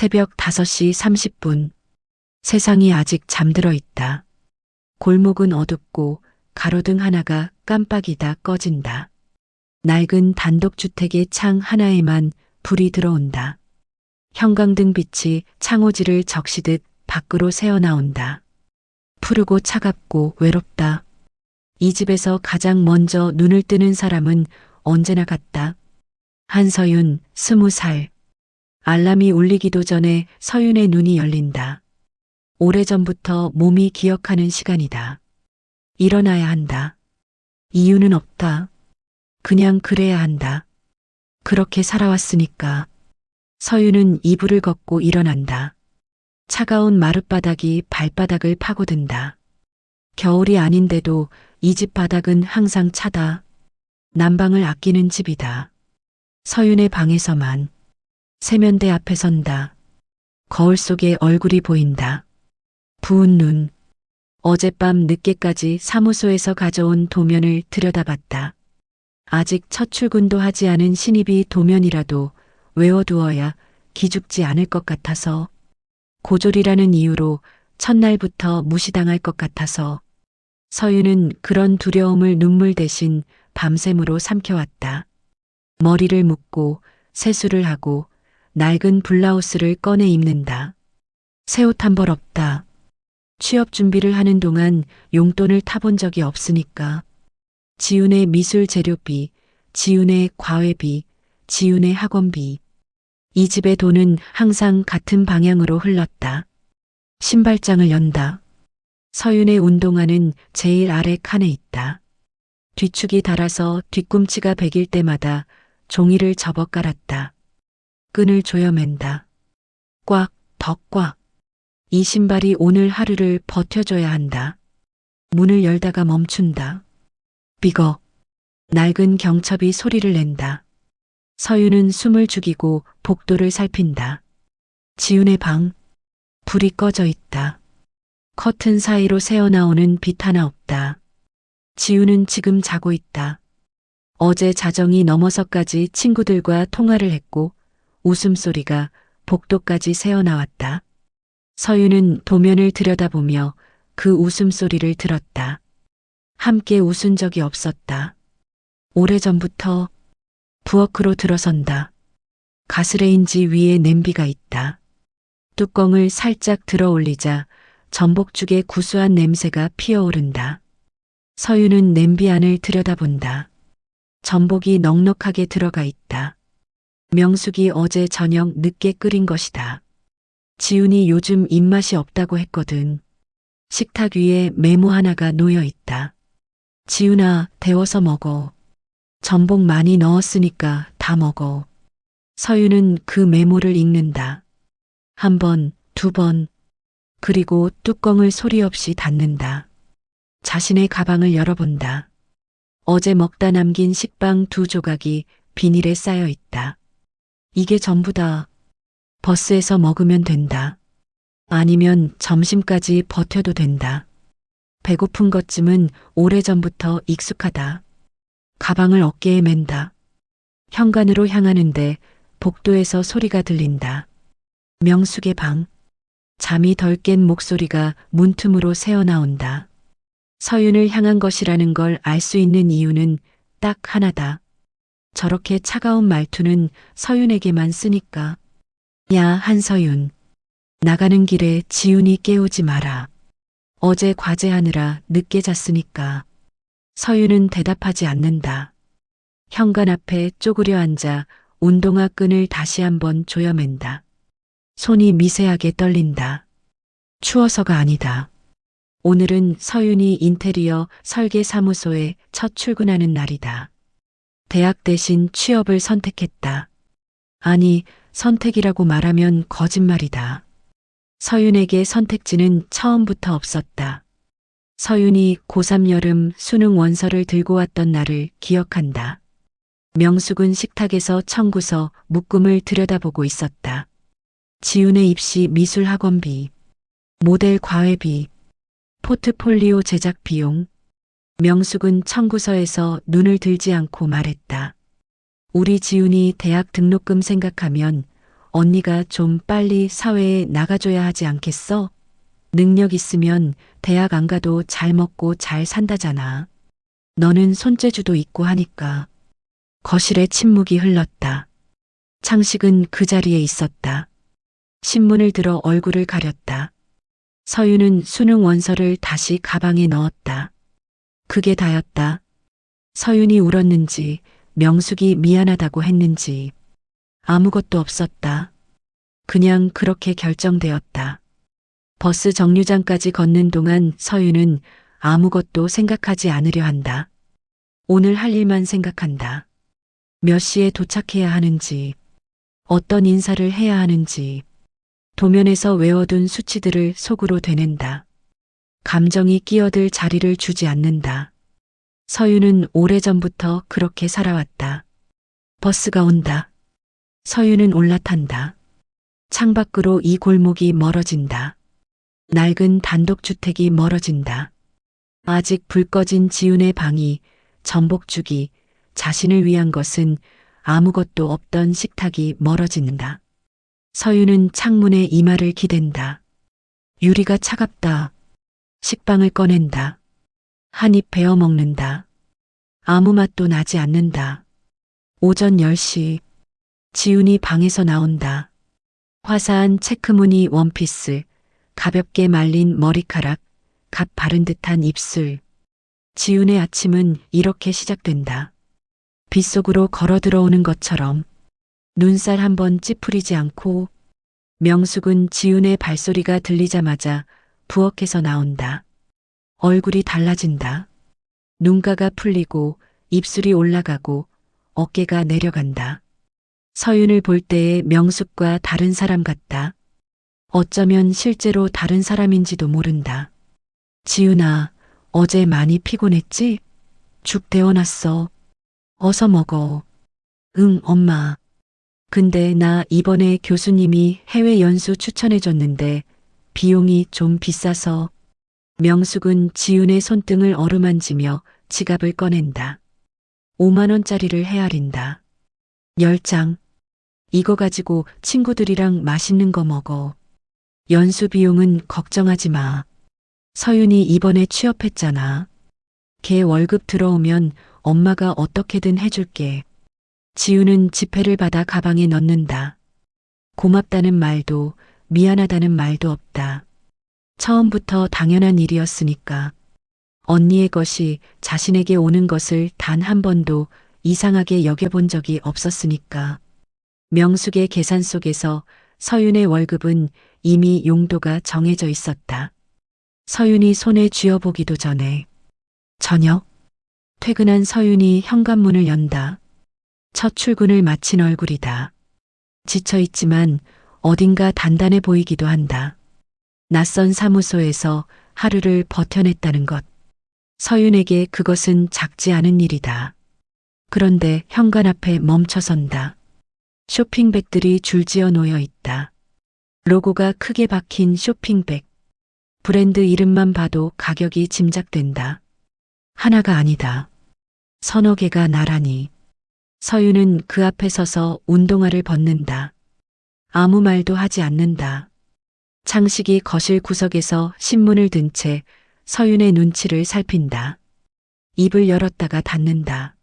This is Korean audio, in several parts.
새벽 5시 30분. 세상이 아직 잠들어 있다. 골목은 어둡고 가로등 하나가 깜빡이다 꺼진다. 낡은 단독주택의 창 하나에만 불이 들어온다. 형광등 빛이 창호지를 적시듯 밖으로 새어나온다. 푸르고 차갑고 외롭다. 이 집에서 가장 먼저 눈을 뜨는 사람은 언제나 같다. 한서윤, 20살. 알람이 울리기도 전에 서윤의 눈이 열린다. 오래전부터 몸이 기억하는 시간이다. 일어나야 한다. 이유는 없다. 그냥 그래야 한다. 그렇게 살아왔으니까. 서윤은 이불을 걷고 일어난다. 차가운 마룻바닥이 발바닥을 파고든다. 겨울이 아닌데도 이 집 바닥은 항상 차다. 난방을 아끼는 집이다. 서윤의 방에서만. 세면대 앞에 선다. 거울 속에 얼굴이 보인다. 부은 눈. 어젯밤 늦게까지 사무소에서 가져온 도면을 들여다봤다. 아직 첫 출근도 하지 않은 신입이 도면이라도 외워두어야 기죽지 않을 것 같아서, 고졸이라는 이유로 첫날부터 무시당할 것 같아서 서윤은 그런 두려움을 눈물 대신 밤샘으로 삼켜왔다. 머리를 묶고 세수를 하고 낡은 블라우스를 꺼내 입는다. 새 옷 한 벌 없다. 취업 준비를 하는 동안 용돈을 타본 적이 없으니까. 지훈의 미술 재료비, 지훈의 과외비, 지훈의 학원비. 이 집의 돈은 항상 같은 방향으로 흘렀다. 신발장을 연다. 서윤의 운동화는 제일 아래 칸에 있다. 뒤축이 닳아서 뒤꿈치가 베길 때마다 종이를 접어 깔았다. 끈을 조여맨다. 꽉, 더 꽉. 이 신발이 오늘 하루를 버텨줘야 한다. 문을 열다가 멈춘다. 삐걱. 낡은 경첩이 소리를 낸다. 서윤은 숨을 죽이고 복도를 살핀다. 지훈의 방. 불이 꺼져 있다. 커튼 사이로 새어나오는 빛 하나 없다. 지훈은 지금 자고 있다. 어제 자정이 넘어서까지 친구들과 통화를 했고 웃음소리가 복도까지 새어나왔다. 서윤은 도면을 들여다보며 그 웃음소리를 들었다. 함께 웃은 적이 없었다. 오래전부터. 부엌으로 들어선다. 가스레인지 위에 냄비가 있다. 뚜껑을 살짝 들어 올리자 전복죽의 구수한 냄새가 피어오른다. 서윤은 냄비 안을 들여다본다. 전복이 넉넉하게 들어가 있다. 명숙이 어제 저녁 늦게 끓인 것이다. 지훈이 요즘 입맛이 없다고 했거든. 식탁 위에 메모 하나가 놓여 있다. 지훈아, 데워서 먹어. 전복 많이 넣었으니까 다 먹어. 서윤은 그 메모를 읽는다. 한 번, 두 번, 그리고 뚜껑을 소리 없이 닫는다. 자신의 가방을 열어본다. 어제 먹다 남긴 식빵 2조각이 비닐에 쌓여 있다. 이게 전부다. 버스에서 먹으면 된다. 아니면 점심까지 버텨도 된다. 배고픈 것쯤은 오래전부터 익숙하다. 가방을 어깨에 맨다. 현관으로 향하는데 복도에서 소리가 들린다. 명숙의 방. 잠이 덜 깬 목소리가 문틈으로 새어나온다. 서윤을 향한 것이라는 걸 알 수 있는 이유는 딱 하나다. 저렇게 차가운 말투는 서윤에게만 쓰니까. 야, 한서윤. 나가는 길에 지훈이 깨우지 마라. 어제 과제하느라 늦게 잤으니까. 서윤은 대답하지 않는다. 현관 앞에 쪼그려 앉아 운동화 끈을 다시 한번 조여맨다. 손이 미세하게 떨린다. 추워서가 아니다. 오늘은 서윤이 인테리어 설계 사무소에 첫 출근하는 날이다. 대학 대신 취업을 선택했다. 아니, 선택이라고 말하면 거짓말이다. 서윤에게 선택지는 처음부터 없었다. 서윤이 고3 여름 수능 원서를 들고 왔던 날을 기억한다. 명숙은 식탁에서 청구서 묶음을 들여다보고 있었다. 지훈의 입시 미술학원비, 모델 과외비, 포트폴리오 제작 비용. 명숙은 청구서에서 눈을 들지 않고 말했다. 우리 지훈이 대학 등록금 생각하면 언니가 좀 빨리 사회에 나가줘야 하지 않겠어? 능력 있으면 대학 안 가도 잘 먹고 잘 산다잖아. 너는 손재주도 있고 하니까. 거실에 침묵이 흘렀다. 창식은 그 자리에 있었다. 신문을 들어 얼굴을 가렸다. 서유는 수능 원서를 다시 가방에 넣었다. 그게 다였다. 서윤이 울었는지 명숙이 미안하다고 했는지 아무것도 없었다. 그냥 그렇게 결정되었다. 버스 정류장까지 걷는 동안 서윤은 아무것도 생각하지 않으려 한다. 오늘 할 일만 생각한다. 몇 시에 도착해야 하는지, 어떤 인사를 해야 하는지, 도면에서 외워둔 수치들을 속으로 되낸다. 감정이 끼어들 자리를 주지 않는다. 서윤은 오래전부터 그렇게 살아왔다. 버스가 온다. 서윤은 올라탄다. 창밖으로 이 골목이 멀어진다. 낡은 단독주택이 멀어진다. 아직 불 꺼진 지훈의 방이, 전복죽이, 자신을 위한 것은 아무것도 없던 식탁이 멀어진다. 서윤은 창문에 이마를 기댄다. 유리가 차갑다. 식빵을 꺼낸다. 한 입 베어 먹는다. 아무 맛도 나지 않는다. 오전 10시. 지훈이 방에서 나온다. 화사한 체크무늬 원피스, 가볍게 말린 머리카락, 갓 바른 듯한 입술. 지훈의 아침은 이렇게 시작된다. 빗속으로 걸어 들어오는 것처럼 눈살 한번 찌푸리지 않고. 명숙은 지훈의 발소리가 들리자마자 부엌에서 나온다. 얼굴이 달라진다. 눈가가 풀리고 입술이 올라가고 어깨가 내려간다. 서윤을 볼 때의 명숙과 다른 사람 같다. 어쩌면 실제로 다른 사람인지도 모른다. 지훈아, 어제 많이 피곤했지? 죽 데워놨어. 어서 먹어. 응, 엄마. 근데 나 이번에 교수님이 해외 연수 추천해줬는데 비용이 좀 비싸서. 명숙은 지훈의 손등을 어루만지며 지갑을 꺼낸다. 5만 원짜리를 헤아린다. 10장. 이거 가지고 친구들이랑 맛있는 거 먹어. 연수 비용은 걱정하지 마. 서윤이 이번에 취업했잖아. 걔 월급 들어오면 엄마가 어떻게든 해줄게. 지훈은 지폐를 받아 가방에 넣는다. 고맙다는 말도 미안하다는 말도 없다. 처음부터 당연한 일이었으니까. 언니의 것이 자신에게 오는 것을 단 한 번도 이상하게 여겨본 적이 없었으니까. 명숙의 계산 속에서 서윤의 월급은 이미 용도가 정해져 있었다. 서윤이 손에 쥐어보기도 전에. 저녁. 퇴근한 서윤이 현관문을 연다. 첫 출근을 마친 얼굴이다. 지쳐있지만 어딘가 단단해 보이기도 한다. 낯선 사무소에서 하루를 버텨냈다는 것. 서윤에게 그것은 작지 않은 일이다. 그런데 현관 앞에 멈춰선다. 쇼핑백들이 줄지어 놓여 있다. 로고가 크게 박힌 쇼핑백. 브랜드 이름만 봐도 가격이 짐작된다. 하나가 아니다. 서너 개가 나란히. 서윤은 그 앞에 서서 운동화를 벗는다. 아무 말도 하지 않는다. 창식이 거실 구석에서 신문을 든 채 서윤의 눈치를 살핀다. 입을 열었다가 닫는다.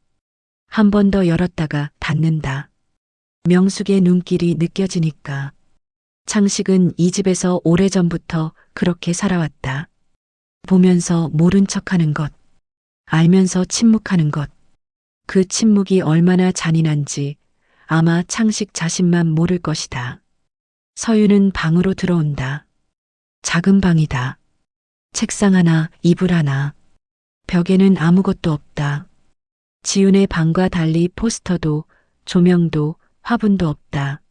한 번 더 열었다가 닫는다. 명숙의 눈길이 느껴지니까. 창식은 이 집에서 오래전부터 그렇게 살아왔다. 보면서 모른 척하는 것, 알면서 침묵하는 것. 그 침묵이 얼마나 잔인한지 아마 창식 자신만 모를 것이다. 서윤은 방으로 들어온다. 작은 방이다. 책상 하나, 이불 하나. 벽에는 아무것도 없다. 지훈의 방과 달리 포스터도, 조명도, 화분도 없다.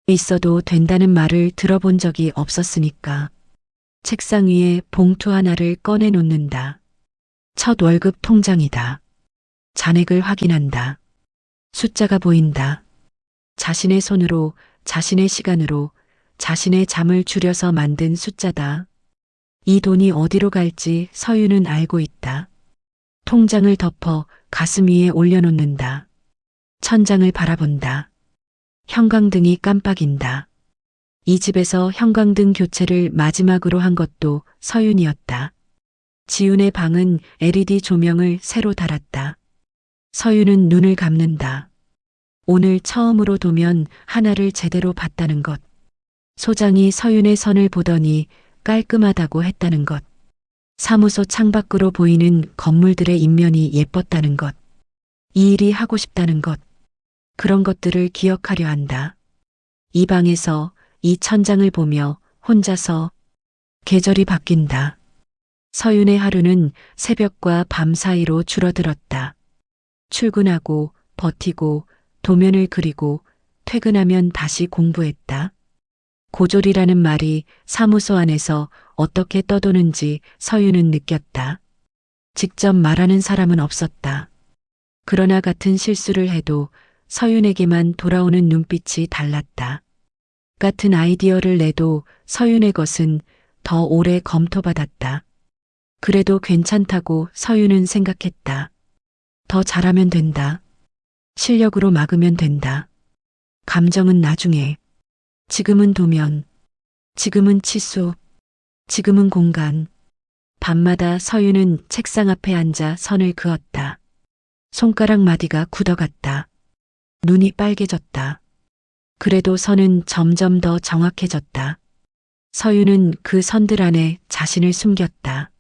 있어도 된다는 말을 들어본 적이 없었으니까. 책상 위에 봉투 하나를 꺼내 놓는다. 첫 월급 통장이다. 잔액을 확인한다. 숫자가 보인다. 자신의 손으로, 자신의 시간으로, 자신의 잠을 줄여서 만든 숫자다. 이 돈이 어디로 갈지 서윤은 알고 있다. 통장을 덮어 가슴 위에 올려놓는다. 천장을 바라본다. 형광등이 깜빡인다. 이 집에서 형광등 교체를 마지막으로 한 것도 서윤이었다. 지훈의 방은 LED 조명을 새로 달았다. 서윤은 눈을 감는다. 오늘 처음으로 도면 하나를 제대로 봤다는 것. 소장이 서윤의 선을 보더니 깔끔하다고 했다는 것. 사무소 창밖으로 보이는 건물들의 인면이 예뻤다는 것. 이 일이 하고 싶다는 것. 그런 것들을 기억하려 한다. 이 방에서 이 천장을 보며 혼자서 계절이 바뀐다. 서윤의 하루는 새벽과 밤 사이로 줄어들었다. 출근하고 버티고 도면을 그리고 퇴근하면 다시 공부했다. 고졸이라는 말이 사무소 안에서 어떻게 떠도는지 서윤은 느꼈다. 직접 말하는 사람은 없었다. 그러나 같은 실수를 해도 서윤에게만 돌아오는 눈빛이 달랐다. 같은 아이디어를 내도 서윤의 것은 더 오래 검토받았다. 그래도 괜찮다고 서윤은 생각했다. 더 잘하면 된다. 실력으로 막으면 된다. 감정은 나중에. 지금은 도면. 지금은 치수. 지금은 공간. 밤마다 서윤은 책상 앞에 앉아 선을 그었다. 손가락 마디가 굳어갔다. 눈이 빨개졌다. 그래도 선은 점점 더 정확해졌다. 서윤은 그 선들 안에 자신을 숨겼다.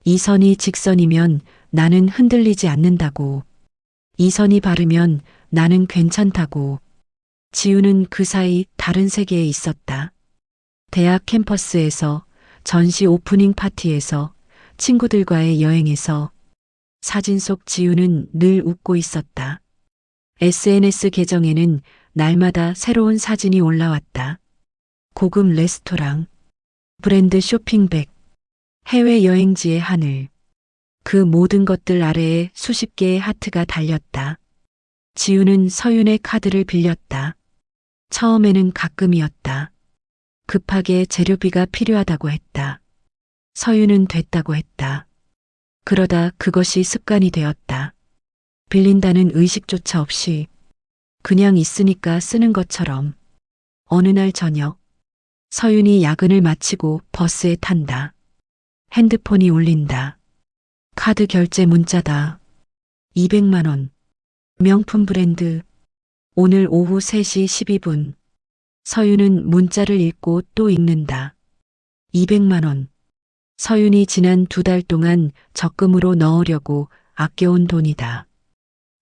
이 선이 직선이면 나는 흔들리지 않는다고. 이 선이 바르면 나는 괜찮다고. 지우는 그 사이 다른 세계에 있었다. 대학 캠퍼스에서, 전시 오프닝 파티에서, 친구들과의 여행에서 사진 속 지우는 늘 웃고 있었다. SNS 계정에는 날마다 새로운 사진이 올라왔다. 고급 레스토랑, 브랜드 쇼핑백, 해외여행지의 하늘. 그 모든 것들 아래에 수십 개의 하트가 달렸다. 지우는 서윤의 카드를 빌렸다. 처음에는 가끔이었다. 급하게 재료비가 필요하다고 했다. 서윤은 됐다고 했다. 그러다 그것이 습관이 되었다. 빌린다는 의식조차 없이 그냥 있으니까 쓰는 것처럼. 어느 날 저녁 서윤이 야근을 마치고 버스에 탄다. 핸드폰이 울린다. 카드 결제 문자다. 200만 원. 명품 브랜드. 오늘 오후 3시 12분. 서윤은 문자를 읽고 또 읽는다. 200만 원. 서윤이 지난 2달 동안 적금으로 넣으려고 아껴온 돈이다.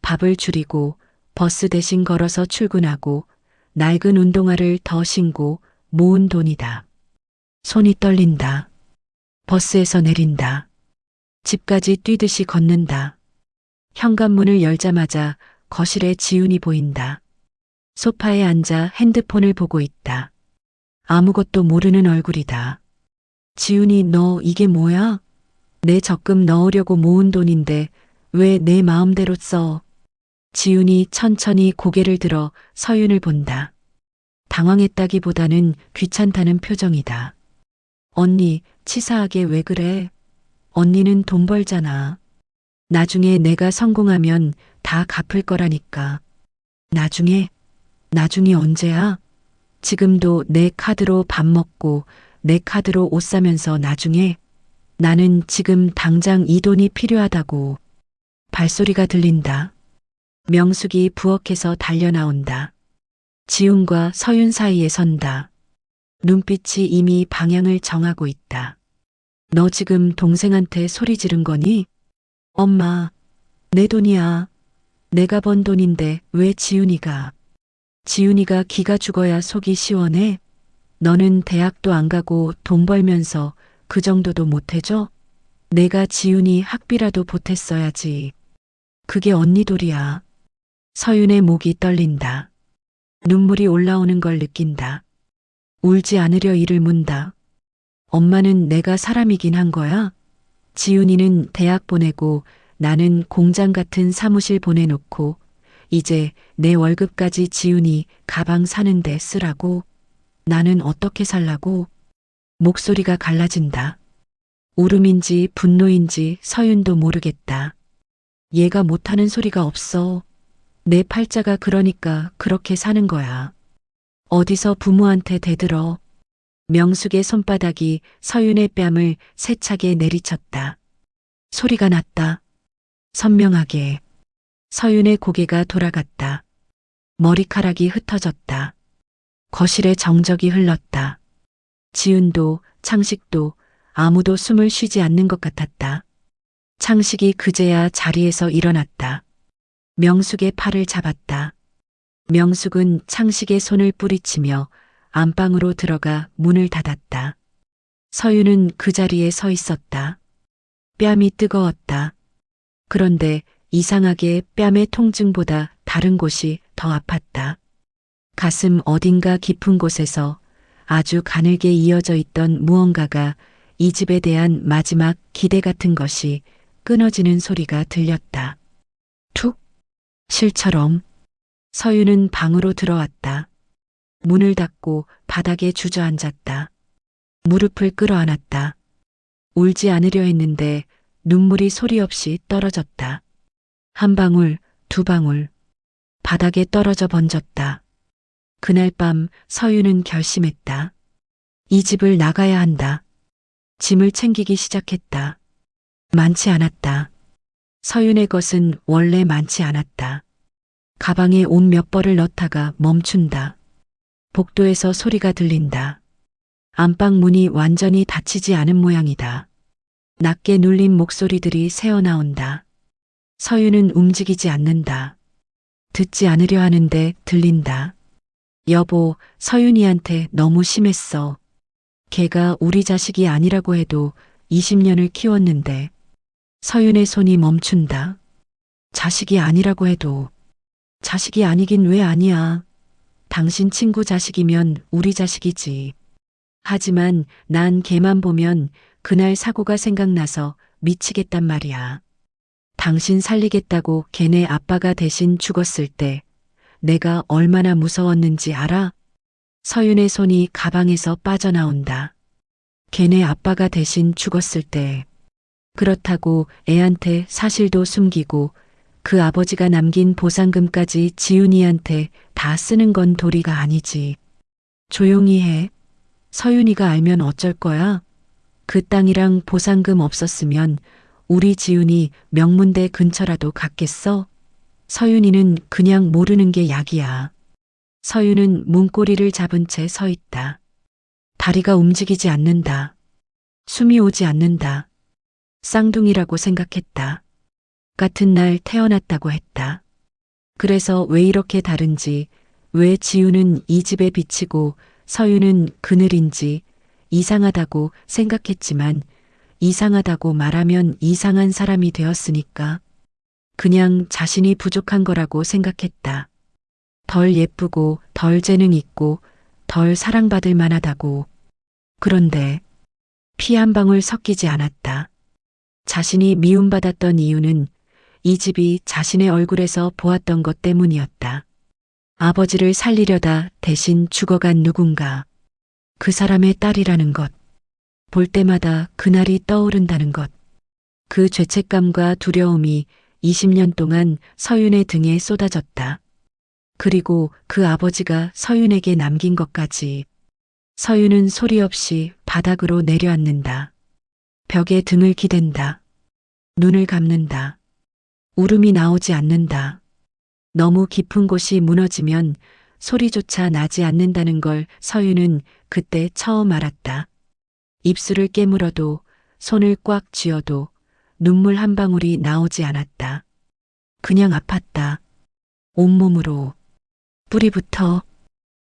밥을 줄이고 버스 대신 걸어서 출근하고 낡은 운동화를 더 신고 모은 돈이다. 손이 떨린다. 버스에서 내린다. 집까지 뛰듯이 걷는다. 현관문을 열자마자 거실에 지훈이 보인다. 소파에 앉아 핸드폰을 보고 있다. 아무것도 모르는 얼굴이다. 지훈이 너 이게 뭐야? 내 적금 넣으려고 모은 돈인데 왜 내 마음대로 써? 지훈이 천천히 고개를 들어 서윤을 본다. 당황했다기보다는 귀찮다는 표정이다. 언니, 치사하게 왜 그래? 언니는 돈 벌잖아. 나중에 내가 성공하면 다 갚을 거라니까. 나중에? 나중이 언제야? 지금도 내 카드로 밥 먹고 내 카드로 옷 사면서 나중에? 나는 지금 당장 이 돈이 필요하다고. 발소리가 들린다. 명숙이 부엌에서 달려나온다. 지훈과 서윤 사이에 선다. 눈빛이 이미 방향을 정하고 있다. 너 지금 동생한테 소리 지른 거니? 엄마, 내 돈이야. 내가 번 돈인데 왜 지훈이가? 지훈이가 기가 죽어야 속이 시원해? 너는 대학도 안 가고 돈 벌면서 그 정도도 못 해줘? 내가 지훈이 학비라도 보탰어야지. 그게 언니 돌이야. 서윤의 목이 떨린다. 눈물이 올라오는 걸 느낀다. 울지 않으려 이를 문다. 엄마는 내가 사람이긴 한 거야? 지훈이는 대학 보내고 나는 공장 같은 사무실 보내놓고 이제 내 월급까지 지훈이 가방 사는데 쓰라고? 나는 어떻게 살라고? 목소리가 갈라진다. 울음인지 분노인지 서윤도 모르겠다. 얘가 못하는 소리가 없어. 내 팔자가 그러니까 그렇게 사는 거야. 어디서 부모한테 대들어. 명숙의 손바닥이 서윤의 뺨을 세차게 내리쳤다. 소리가 났다. 선명하게. 서윤의 고개가 돌아갔다. 머리카락이 흩어졌다. 거실에 정적이 흘렀다. 지은도 창식도 아무도 숨을 쉬지 않는 것 같았다. 창식이 그제야 자리에서 일어났다. 명숙의 팔을 잡았다. 명숙은 창식의 손을 뿌리치며 안방으로 들어가 문을 닫았다. 서윤은 그 자리에 서 있었다. 뺨이 뜨거웠다. 그런데 이상하게 뺨의 통증보다 다른 곳이 더 아팠다. 가슴 어딘가 깊은 곳에서 아주 가늘게 이어져 있던 무언가가 이 집에 대한 마지막 기대 같은 것이 끊어지는 소리가 들렸다. 툭! 실처럼. 서윤은 방으로 들어왔다. 문을 닫고 바닥에 주저앉았다. 무릎을 끌어안았다. 울지 않으려 했는데 눈물이 소리 없이 떨어졌다. 한 방울, 두 방울. 바닥에 떨어져 번졌다. 그날 밤 서윤은 결심했다. 이 집을 나가야 한다. 짐을 챙기기 시작했다. 많지 않았다. 서윤의 것은 원래 많지 않았다. 가방에 옷 몇 벌을 넣다가 멈춘다. 복도에서 소리가 들린다. 안방 문이 완전히 닫히지 않은 모양이다. 낮게 눌린 목소리들이 새어나온다. 서윤은 움직이지 않는다. 듣지 않으려 하는데 들린다. 여보, 서윤이한테 너무 심했어. 걔가 우리 자식이 아니라고 해도 20년을 키웠는데. 서윤의 손이 멈춘다. 자식이 아니라고 해도. 자식이 아니긴 왜 아니야. 당신 친구 자식이면 우리 자식이지. 하지만 난 걔만 보면 그날 사고가 생각나서 미치겠단 말이야. 당신 살리겠다고 걔네 아빠가 대신 죽었을 때 내가 얼마나 무서웠는지 알아? 서윤의 손이 가방에서 빠져나온다. 걔네 아빠가 대신 죽었을 때. 그렇다고 애한테 사실도 숨기고 그 아버지가 남긴 보상금까지 지훈이한테 다 쓰는 건 도리가 아니지. 조용히 해. 서윤이가 알면 어쩔 거야? 그 땅이랑 보상금 없었으면 우리 지훈이 명문대 근처라도 갔겠어? 서윤이는 그냥 모르는 게 약이야. 서윤은 문고리를 잡은 채 서 있다. 다리가 움직이지 않는다. 숨이 오지 않는다. 쌍둥이라고 생각했다. 같은 날 태어났다고 했다. 그래서 왜 이렇게 다른지, 왜 지우는 이 집에 비치고 서윤은 그늘인지 이상하다고 생각했지만 이상하다고 말하면 이상한 사람이 되었으니까 그냥 자신이 부족한 거라고 생각했다. 덜 예쁘고 덜 재능 있고 덜 사랑받을 만하다고. 그런데 피 한 방울 섞이지 않았다. 자신이 미움받았던 이유는 이 집이 자신의 얼굴에서 보았던 것 때문이었다. 아버지를 살리려다 대신 죽어간 누군가. 그 사람의 딸이라는 것. 볼 때마다 그날이 떠오른다는 것. 그 죄책감과 두려움이 20년 동안 서윤의 등에 쏟아졌다. 그리고 그 아버지가 서윤에게 남긴 것까지. 서윤은 소리 없이 바닥으로 내려앉는다. 벽에 등을 기댄다. 눈을 감는다. 울음이 나오지 않는다. 너무 깊은 곳이 무너지면 소리조차 나지 않는다는 걸 서윤은 그때 처음 알았다. 입술을 깨물어도 손을 꽉 쥐어도 눈물 한 방울이 나오지 않았다. 그냥 아팠다. 온몸으로. 뿌리부터.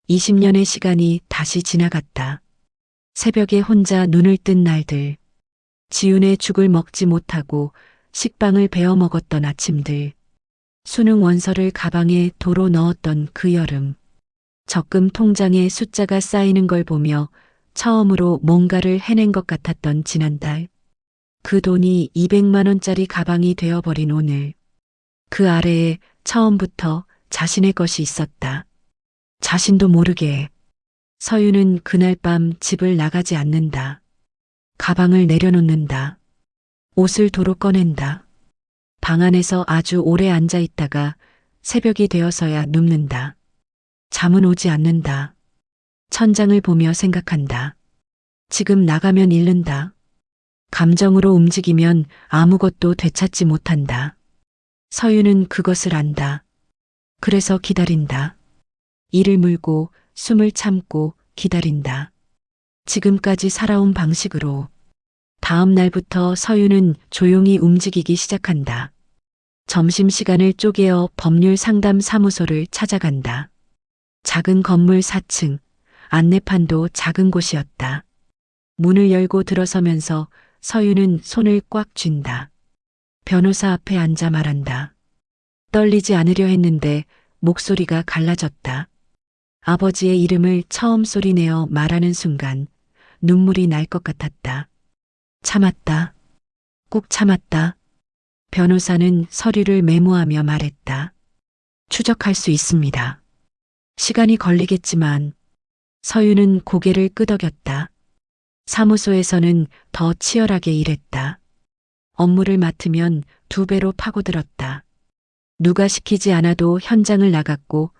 20년의 시간이 다시 지나갔다. 새벽에 혼자 눈을 뜬 날들. 지훈의 죽을 먹지 못하고 식빵을 베어 먹었던 아침들. 수능 원서를 가방에 도로 넣었던 그 여름. 적금 통장에 숫자가 쌓이는 걸 보며 처음으로 뭔가를 해낸 것 같았던 지난달. 그 돈이 200만 원짜리 가방이 되어버린 오늘. 그 아래에 처음부터 자신의 것이 있었다. 자신도 모르게. 서윤은 그날 밤 집을 나가지 않는다. 가방을 내려놓는다. 옷을 도로 꺼낸다. 방 안에서 아주 오래 앉아 있다가 새벽이 되어서야 눕는다. 잠은 오지 않는다. 천장을 보며 생각한다. 지금 나가면 잃는다. 감정으로 움직이면 아무것도 되찾지 못한다. 서유는 그것을 안다. 그래서 기다린다. 이를 물고 숨을 참고 기다린다. 지금까지 살아온 방식으로. 다음 날부터 서유는 조용히 움직이기 시작한다. 점심시간을 쪼개어 법률 상담 사무소를 찾아간다. 작은 건물 4층, 안내판도 작은 곳이었다. 문을 열고 들어서면서 서유는 손을 꽉 쥔다. 변호사 앞에 앉아 말한다. 떨리지 않으려 했는데 목소리가 갈라졌다. 아버지의 이름을 처음 소리내어 말하는 순간 눈물이 날 것 같았다. 참았다. 꼭 참았다. 변호사는 서류를 메모하며 말했다. 추적할 수 있습니다. 시간이 걸리겠지만. 서유는 고개를 끄덕였다. 사무소에서는 더 치열하게 일했다. 업무를 맡으면 2배로 파고들었다. 누가 시키지 않아도 현장을 나갔고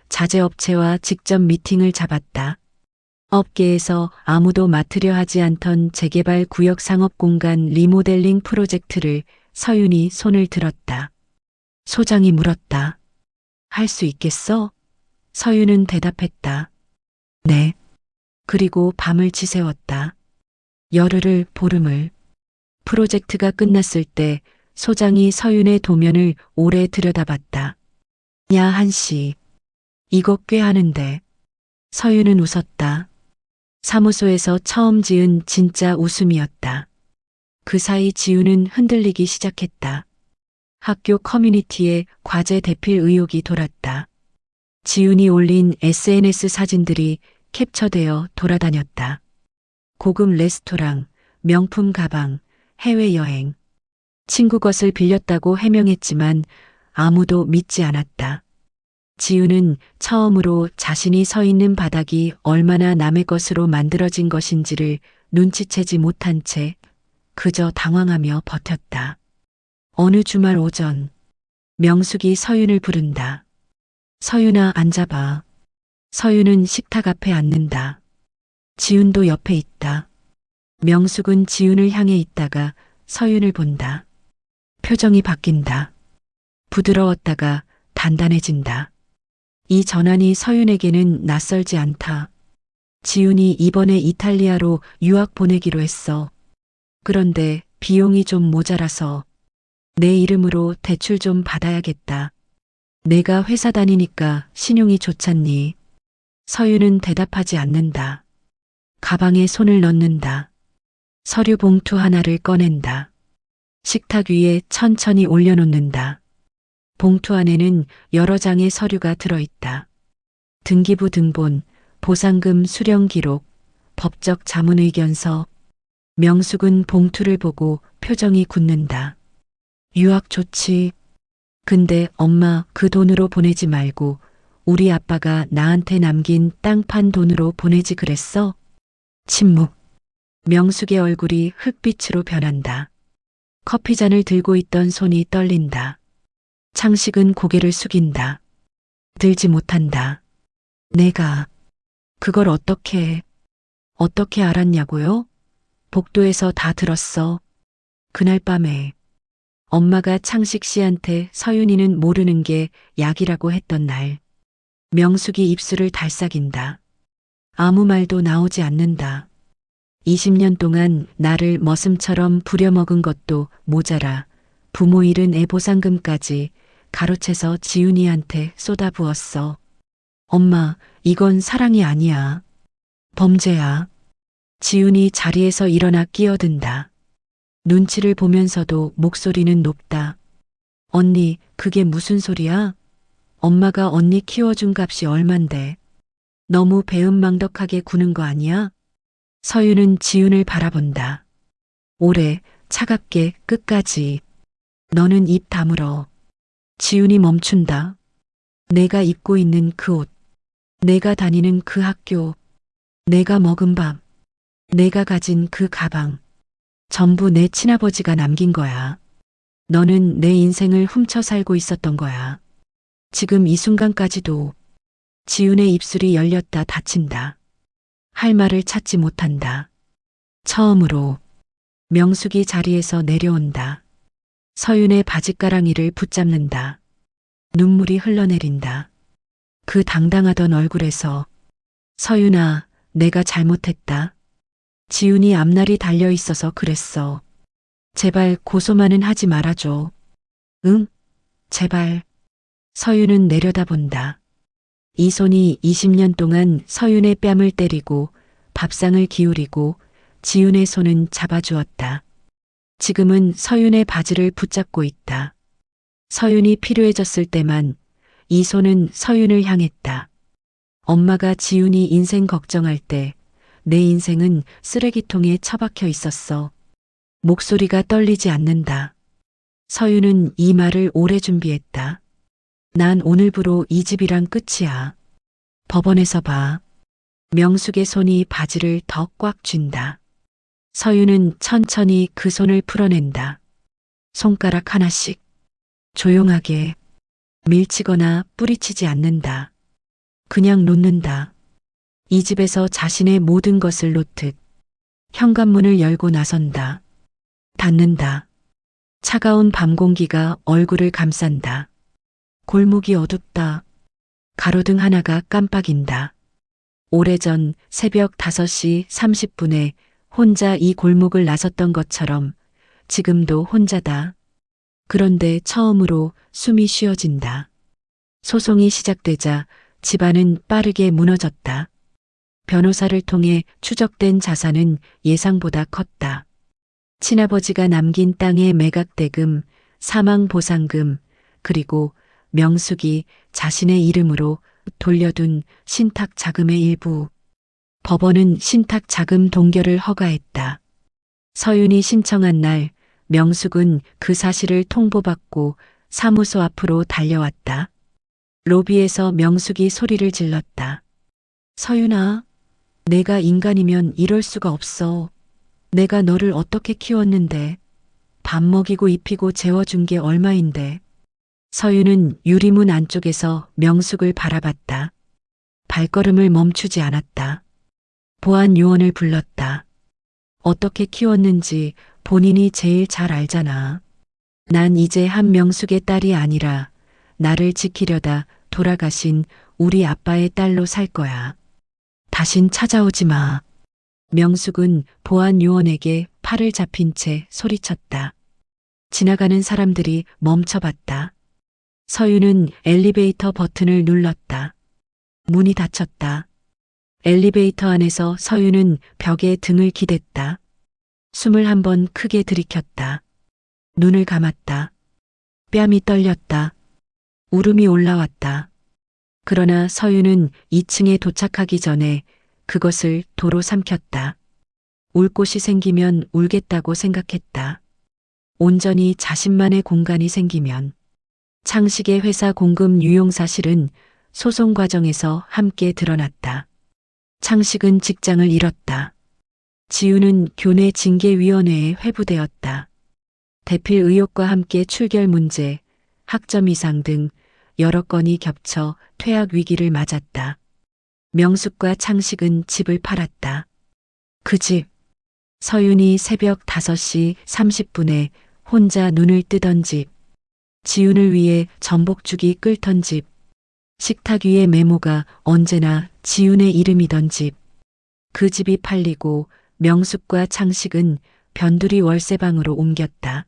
자재업체와 직접 미팅을 잡았다. 업계에서 아무도 맡으려 하지 않던 재개발 구역 상업공간 리모델링 프로젝트를 서윤이 손을 들었다. 소장이 물었다. 할 수 있겠어? 서윤은 대답했다. 네. 그리고 밤을 지새웠다. 열흘을 보름을. 프로젝트가 끝났을 때 소장이 서윤의 도면을 오래 들여다봤다. 야, 한씨. 이거 꽤 하는데. 서윤은 웃었다. 사무소에서 처음 지은 진짜 웃음이었다. 그 사이 지우는 흔들리기 시작했다. 학교 커뮤니티에 과제 대필 의혹이 돌았다. 지훈이 올린 SNS 사진들이 캡처되어 돌아다녔다. 고급 레스토랑, 명품 가방, 해외여행. 친구 것을 빌렸다고 해명했지만 아무도 믿지 않았다. 지우는 처음으로 자신이 서 있는 바닥이 얼마나 남의 것으로 만들어진 것인지를 눈치채지 못한 채 그저 당황하며 버텼다. 어느 주말 오전, 명숙이 서윤을 부른다. 서윤아, 앉아봐. 서윤은 식탁 앞에 앉는다. 지훈도 옆에 있다. 명숙은 지훈을 향해 있다가 서윤을 본다. 표정이 바뀐다. 부드러웠다가 단단해진다. 이 전환이 서윤에게는 낯설지 않다. 지훈이 이번에 이탈리아로 유학 보내기로 했어. 그런데 비용이 좀 모자라서 내 이름으로 대출 좀 받아야겠다. 내가 회사 다니니까 신용이 좋잖니. 서윤은 대답하지 않는다. 가방에 손을 넣는다. 서류 봉투 하나를 꺼낸다. 식탁 위에 천천히 올려놓는다. 봉투 안에는 여러 장의 서류가 들어있다. 등기부 등본, 보상금 수령 기록, 법적 자문 의견서. 명숙은 봉투를 보고 표정이 굳는다. 유학 좋지. 근데 엄마 그 돈으로 보내지 말고 우리 아빠가 나한테 남긴 땅 판 돈으로 보내지 그랬어? 침묵. 명숙의 얼굴이 흙빛으로 변한다. 커피잔을 들고 있던 손이 떨린다. 창식은 고개를 숙인다. 들지 못한다. 내가 그걸 어떻게 알았냐고요? 복도에서 다 들었어. 그날 밤에 엄마가 창식 씨한테 서윤이는 모르는 게 약이라고 했던 날. 명숙이 입술을 달싹인다. 아무 말도 나오지 않는다. 20년 동안 나를 머슴처럼 부려먹은 것도 모자라 부모 잃은 애 보상금까지 가로채서 지훈이한테 쏟아부었어. 엄마, 이건 사랑이 아니야. 범죄야. 지훈이 자리에서 일어나 끼어든다. 눈치를 보면서도 목소리는 높다. 언니, 그게 무슨 소리야? 엄마가 언니 키워준 값이 얼만데. 너무 배은망덕하게 구는 거 아니야? 서윤은 지훈을 바라본다. 오래, 차갑게, 끝까지. 너는 입 다물어. 지훈이 멈춘다. 내가 입고 있는 그 옷. 내가 다니는 그 학교. 내가 먹은 밥. 내가 가진 그 가방. 전부 내 친아버지가 남긴 거야. 너는 내 인생을 훔쳐 살고 있었던 거야. 지금 이 순간까지도 지훈의 입술이 열렸다 닫힌다. 할 말을 찾지 못한다. 처음으로 명숙이 자리에서 내려온다. 서윤의 바짓가랑이를 붙잡는다. 눈물이 흘러내린다. 그 당당하던 얼굴에서 서윤아, 내가 잘못했다. 지훈이 앞날이 달려 있어서 그랬어. 제발 고소만은 하지 말아줘. 응? 제발. 서윤은 내려다본다. 이 손이 20년 동안 서윤의 뺨을 때리고 밥상을 기울이고 지훈의 손은 잡아주었다. 지금은 서윤의 바지를 붙잡고 있다. 서윤이 필요해졌을 때만 이 손은 서윤을 향했다. 엄마가 지훈이 인생 걱정할 때 내 인생은 쓰레기통에 처박혀 있었어. 목소리가 떨리지 않는다. 서윤은 이 말을 오래 준비했다. 난 오늘부로 이 집이랑 끝이야. 법원에서 봐. 명숙의 손이 바지를 더 꽉 쥔다. 서윤은 천천히 그 손을 풀어낸다. 손가락 하나씩. 조용하게. 밀치거나 뿌리치지 않는다. 그냥 놓는다. 이 집에서 자신의 모든 것을 놓듯 현관문을 열고 나선다. 닫는다. 차가운 밤 공기가 얼굴을 감싼다. 골목이 어둡다. 가로등 하나가 깜빡인다. 오래전 새벽 5시 30분에 혼자 이 골목을 나섰던 것처럼 지금도 혼자다. 그런데 처음으로 숨이 쉬어진다. 소송이 시작되자 집안은 빠르게 무너졌다. 변호사를 통해 추적된 자산은 예상보다 컸다. 친아버지가 남긴 땅의 매각대금, 사망보상금, 그리고 명숙이 자신의 이름으로 돌려둔 신탁 자금의 일부. 법원은 신탁 자금 동결을 허가했다. 서윤이 신청한 날 명숙은 그 사실을 통보받고 사무소 앞으로 달려왔다. 로비에서 명숙이 소리를 질렀다. 서윤아, 내가 인간이면 이럴 수가 없어. 내가 너를 어떻게 키웠는데. 밥 먹이고 입히고 재워준 게 얼마인데. 서윤은 유리문 안쪽에서 명숙을 바라봤다. 발걸음을 멈추지 않았다. 보안 요원을 불렀다. 어떻게 키웠는지 본인이 제일 잘 알잖아. 난 이제 한명숙의 딸이 아니라 나를 지키려다 돌아가신 우리 아빠의 딸로 살 거야. 다신 찾아오지 마. 명숙은 보안 요원에게 팔을 잡힌 채 소리쳤다. 지나가는 사람들이 멈춰봤다. 서윤은 엘리베이터 버튼을 눌렀다. 문이 닫혔다. 엘리베이터 안에서 서윤은 벽에 등을 기댔다. 숨을 한 번 크게 들이켰다. 눈을 감았다. 뺨이 떨렸다. 울음이 올라왔다. 그러나 서윤은 2층에 도착하기 전에 그것을 도로 삼켰다. 울 곳이 생기면 울겠다고 생각했다. 온전히 자신만의 공간이 생기면. 창식의 회사 공급 유용 사실은 소송 과정에서 함께 드러났다. 창식은 직장을 잃었다. 지우는 교내 징계위원회에 회부되었다. 대필 의혹과 함께 출결 문제, 학점 이상 등 여러 건이 겹쳐 퇴학 위기를 맞았다. 명숙과 창식은 집을 팔았다. 그 집. 서윤이 새벽 5시 30분에 혼자 눈을 뜨던 집. 지훈을 위해 전복죽이 끓던 집. 식탁 위의 메모가 언제나 지훈의 이름이던 집. 그 집이 팔리고 명숙과 창식은 변두리 월세방으로 옮겼다.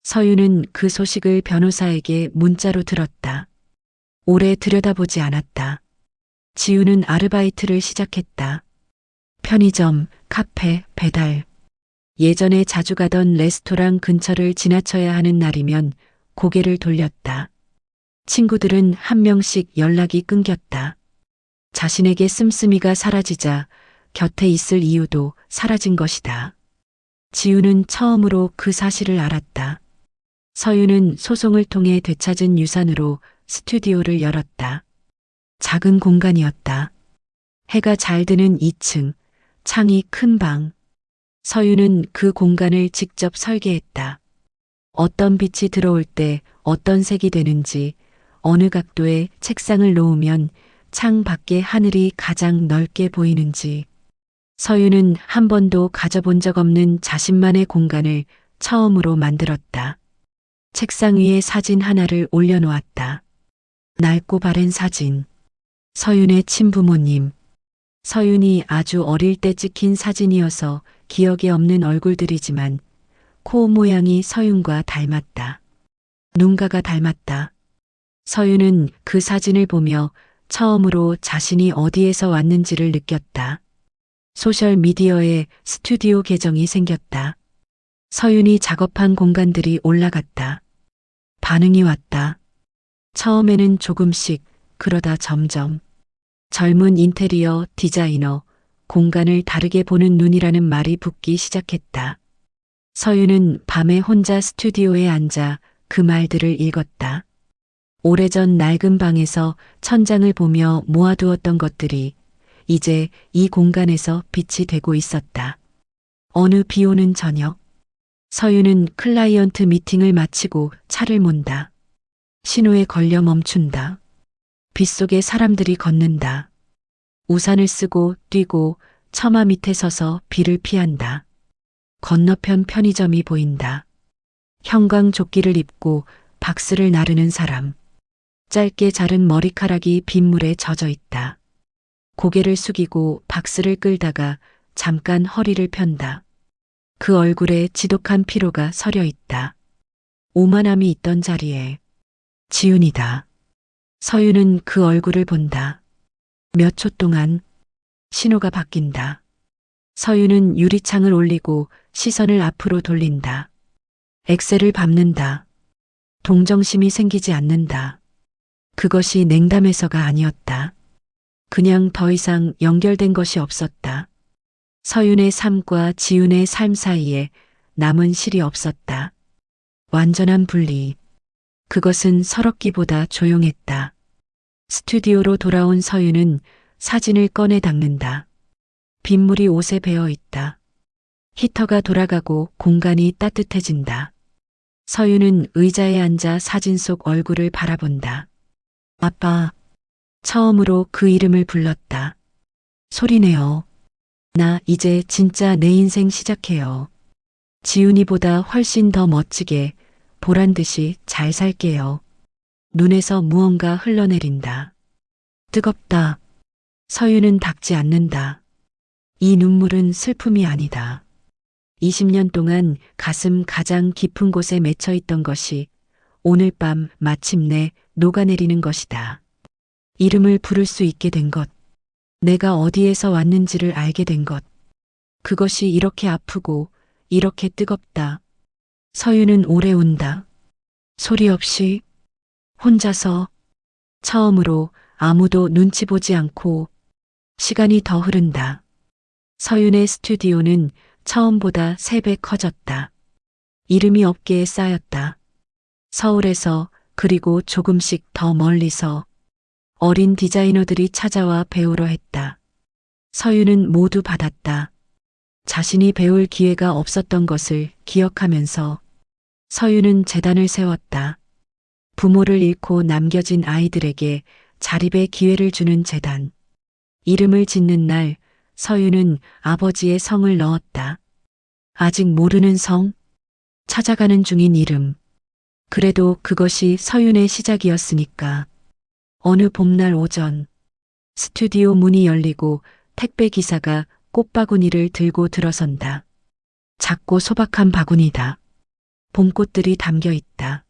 서윤은 그 소식을 변호사에게 문자로 들었다. 오래 들여다보지 않았다. 지훈은 아르바이트를 시작했다. 편의점, 카페, 배달. 예전에 자주 가던 레스토랑 근처를 지나쳐야 하는 날이면 고개를 돌렸다. 친구들은 한 명씩 연락이 끊겼다. 자신에게 씀씀이가 사라지자 곁에 있을 이유도 사라진 것이다. 지우는 처음으로 그 사실을 알았다. 서윤은 소송을 통해 되찾은 유산으로 스튜디오를 열었다. 작은 공간이었다. 해가 잘 드는 2층, 창이 큰 방. 서윤은 그 공간을 직접 설계했다. 어떤 빛이 들어올 때 어떤 색이 되는지, 어느 각도에 책상을 놓으면 창 밖의 하늘이 가장 넓게 보이는지. 서윤은 한 번도 가져본 적 없는 자신만의 공간을 처음으로 만들었다. 책상 위에 사진 하나를 올려놓았다. 낡고 바랜 사진. 서윤의 친부모님. 서윤이 아주 어릴 때 찍힌 사진이어서 기억에 없는 얼굴들이지만 코 모양이 서윤과 닮았다. 눈가가 닮았다. 서윤은 그 사진을 보며 처음으로 자신이 어디에서 왔는지를 느꼈다. 소셜미디어에 스튜디오 계정이 생겼다. 서윤이 작업한 공간들이 올라갔다. 반응이 왔다. 처음에는 조금씩, 그러다 점점. 젊은 인테리어 디자이너, 공간을 다르게 보는 눈이라는 말이 붙기 시작했다. 서윤은 밤에 혼자 스튜디오에 앉아 그 말들을 읽었다. 오래전 낡은 방에서 천장을 보며 모아두었던 것들이 이제 이 공간에서 빛이 되고 있었다. 어느 비 오는 저녁, 서윤은 클라이언트 미팅을 마치고 차를 몬다. 신호에 걸려 멈춘다. 빗속에 사람들이 걷는다. 우산을 쓰고 뛰고 처마 밑에 서서 비를 피한다. 건너편 편의점이 보인다. 형광조끼를 입고 박스를 나르는 사람. 짧게 자른 머리카락이 빗물에 젖어 있다. 고개를 숙이고 박스를 끌다가 잠깐 허리를 편다. 그 얼굴에 지독한 피로가 서려 있다. 오만함이 있던 자리에 지훈이다. 서윤은 그 얼굴을 본다. 몇 초 동안 신호가 바뀐다. 서윤은 유리창을 올리고 시선을 앞으로 돌린다. 엑셀을 밟는다. 동정심이 생기지 않는다. 그것이 냉담해서가 아니었다. 그냥 더 이상 연결된 것이 없었다. 서윤의 삶과 지훈의 삶 사이에 남은 실이 없었다. 완전한 분리. 그것은 서럽기보다 조용했다. 스튜디오로 돌아온 서윤은 사진을 꺼내 닦는다. 빗물이 옷에 배어 있다. 히터가 돌아가고 공간이 따뜻해진다. 서윤은 의자에 앉아 사진 속 얼굴을 바라본다. 아빠. 처음으로 그 이름을 불렀다. 소리내요. 나 이제 진짜 내 인생 시작해요. 지훈이보다 훨씬 더 멋지게 보란 듯이 잘 살게요. 눈에서 무언가 흘러내린다. 뜨겁다. 서윤은 닦지 않는다. 이 눈물은 슬픔이 아니다. 20년 동안 가슴 가장 깊은 곳에 맺혀 있던 것이 오늘 밤 마침내 녹아내리는 것이다. 이름을 부를 수 있게 된 것. 내가 어디에서 왔는지를 알게 된 것. 그것이 이렇게 아프고 이렇게 뜨겁다. 서윤은 오래 운다. 소리 없이 혼자서 처음으로 아무도 눈치 보지 않고 시간이 더 흐른다. 서윤의 스튜디오는 처음보다 3배 커졌다. 이름이 어깨에 쌓였다. 서울에서 그리고 조금씩 더 멀리서 어린 디자이너들이 찾아와 배우려 했다. 서윤은 모두 받았다. 자신이 배울 기회가 없었던 것을 기억하면서 서윤은 재단을 세웠다. 부모를 잃고 남겨진 아이들에게 자립의 기회를 주는 재단. 이름을 짓는 날 서윤은 아버지의 성을 넣었다. 아직 모르는 성, 찾아가는 중인 이름. 그래도 그것이 서윤의 시작이었으니까. 어느 봄날 오전, 스튜디오 문이 열리고 택배 기사가 꽃바구니를 들고 들어선다. 작고 소박한 바구니다. 봄꽃들이 담겨 있다.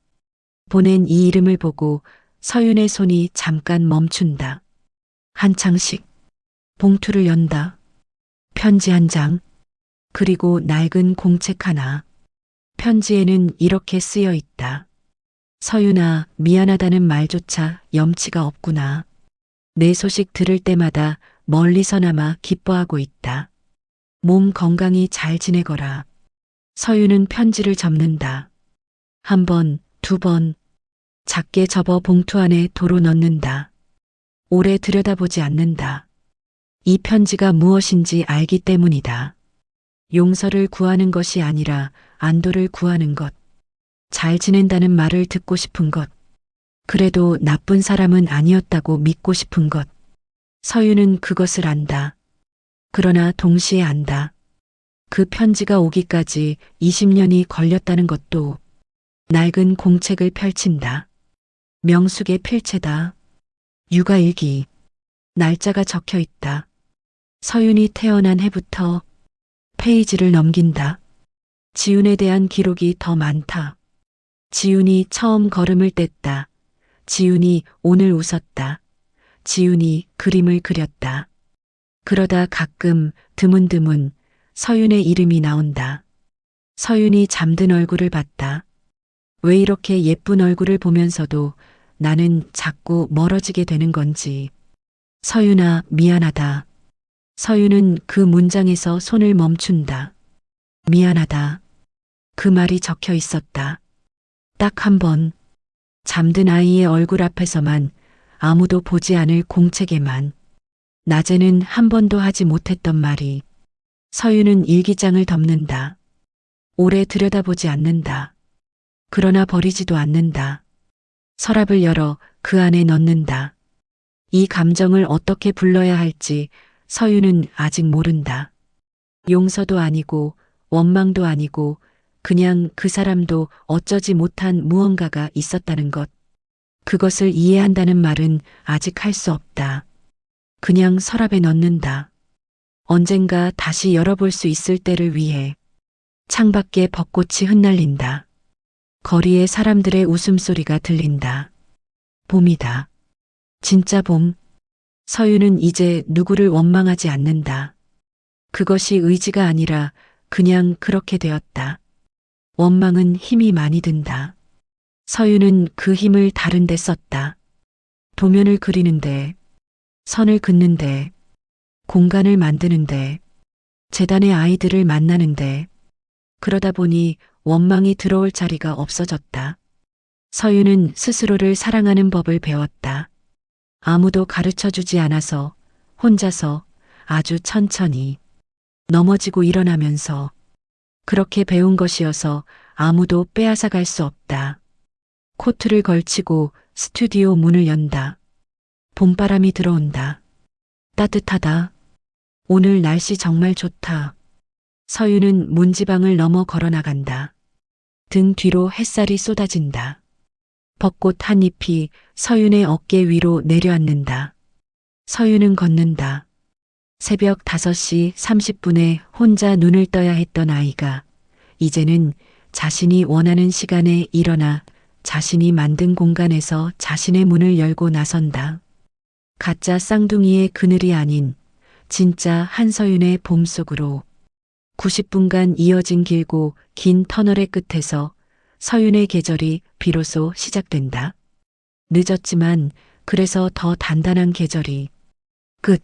보낸 이 이름을 보고 서윤의 손이 잠깐 멈춘다. 한 창씩 봉투를 연다. 편지 한 장, 그리고 낡은 공책 하나. 편지에는 이렇게 쓰여 있다. 서윤아, 미안하다는 말조차 염치가 없구나. 내 소식 들을 때마다 멀리서나마 기뻐하고 있다. 몸 건강히 잘 지내거라. 서윤은 편지를 접는다. 한 번, 두 번, 작게 접어 봉투 안에 도로 넣는다. 오래 들여다보지 않는다. 이 편지가 무엇인지 알기 때문이다. 용서를 구하는 것이 아니라 안도를 구하는 것. 잘 지낸다는 말을 듣고 싶은 것. 그래도 나쁜 사람은 아니었다고 믿고 싶은 것. 서윤은 그것을 안다. 그러나 동시에 안다. 그 편지가 오기까지 20년이 걸렸다는 것도. 낡은 공책을 펼친다. 명숙의 필체다. 육아일기. 날짜가 적혀 있다. 서윤이 태어난 해부터. 페이지를 넘긴다. 지훈에 대한 기록이 더 많다. 지훈이 처음 걸음을 뗐다. 지훈이 오늘 웃었다. 지훈이 그림을 그렸다. 그러다 가끔 드문드문 서윤의 이름이 나온다. 서윤이 잠든 얼굴을 봤다. 왜 이렇게 예쁜 얼굴을 보면서도 나는 자꾸 멀어지게 되는 건지. 서윤아, 미안하다. 서윤은 그 문장에서 손을 멈춘다. 미안하다. 그 말이 적혀 있었다. 딱 한 번. 잠든 아이의 얼굴 앞에서만, 아무도 보지 않을 공책에만. 낮에는 한 번도 하지 못했던 말이. 서윤은 일기장을 덮는다. 오래 들여다보지 않는다. 그러나 버리지도 않는다. 서랍을 열어 그 안에 넣는다. 이 감정을 어떻게 불러야 할지 서윤은 아직 모른다. 용서도 아니고 원망도 아니고 그냥 그 사람도 어쩌지 못한 무언가가 있었다는 것. 그것을 이해한다는 말은 아직 할 수 없다. 그냥 서랍에 넣는다. 언젠가 다시 열어볼 수 있을 때를 위해. 창밖에 벚꽃이 흩날린다. 거리에 사람들의 웃음소리가 들린다. 봄이다. 진짜 봄. 서윤은 이제 누구를 원망하지 않는다. 그것이 의지가 아니라 그냥 그렇게 되었다. 원망은 힘이 많이 든다. 서윤은 그 힘을 다른 데 썼다. 도면을 그리는데, 선을 긋는데, 공간을 만드는데, 재단의 아이들을 만나는데, 그러다 보니 원망이 들어올 자리가 없어졌다. 서윤은 스스로를 사랑하는 법을 배웠다. 아무도 가르쳐 주지 않아서 혼자서 아주 천천히 넘어지고 일어나면서 그렇게 배운 것이어서 아무도 빼앗아 갈 수 없다. 코트를 걸치고 스튜디오 문을 연다. 봄바람이 들어온다. 따뜻하다. 오늘 날씨 정말 좋다. 서윤은 문지방을 넘어 걸어 나간다. 등 뒤로 햇살이 쏟아진다. 벚꽃 한 잎이 서윤의 어깨 위로 내려앉는다. 서윤은 걷는다. 새벽 5시 30분에 혼자 눈을 떠야 했던 아이가 이제는 자신이 원하는 시간에 일어나 자신이 만든 공간에서 자신의 문을 열고 나선다. 가짜 쌍둥이의 그늘이 아닌 진짜 한서윤의 봄 속으로 90분간 이어진 길고 긴 터널의 끝에서 서윤의 계절이 비로소 시작된다. 늦었지만 그래서 더 단단한 계절이 끝.